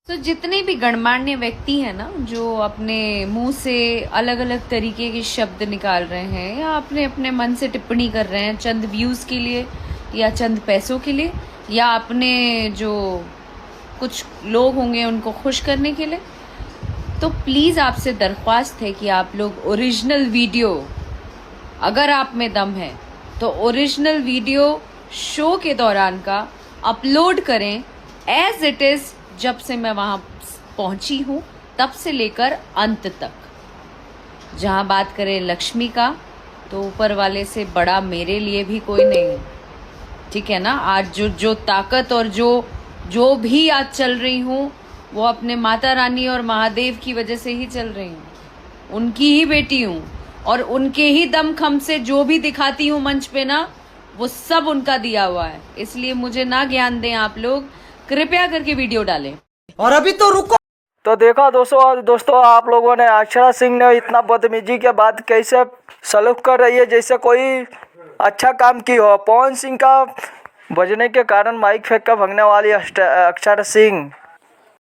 तो जितने भी गणमान्य व्यक्ति हैं ना, जो अपने मुंह से अलग अलग तरीके के शब्द निकाल रहे हैं या अपने अपने मन से टिप्पणी कर रहे हैं चंद व्यूज़ के लिए या चंद पैसों के लिए या अपने जो कुछ लोग होंगे उनको खुश करने के लिए, तो प्लीज़ आपसे दरख्वास्त है कि आप लोग ओरिजिनल वीडियो, अगर आप में दम है तो ओरिजिनल वीडियो शो के दौरान का अपलोड करें एज इट इज़। जब से मैं वहाँ पहुँची हूँ तब से लेकर अंत तक। जहाँ बात करें लक्ष्मी का, तो ऊपर वाले से बड़ा मेरे लिए भी कोई नहीं, ठीक है ना। आज जो ताकत और जो भी आज चल रही हूँ वो अपने माता रानी और महादेव की वजह से ही चल रही हूँ। उनकी ही बेटी हूँ और उनके ही दमखम से जो भी दिखाती हूँ मंच पे ना, वो सब उनका दिया हुआ है। इसलिए मुझे ना ज्ञान दें आप लोग, कृपया करके वीडियो डालें। और अभी तो रुको। तो देखा दोस्तों आप लोगों ने अक्षरा सिंह ने इतना बदतमीजी के बाद कैसे सलूक कर रही है जैसे कोई अच्छा काम की हो। पवन सिंह का बजने के कारण माइक फेंक कर भगने वाली अक्षरा सिंह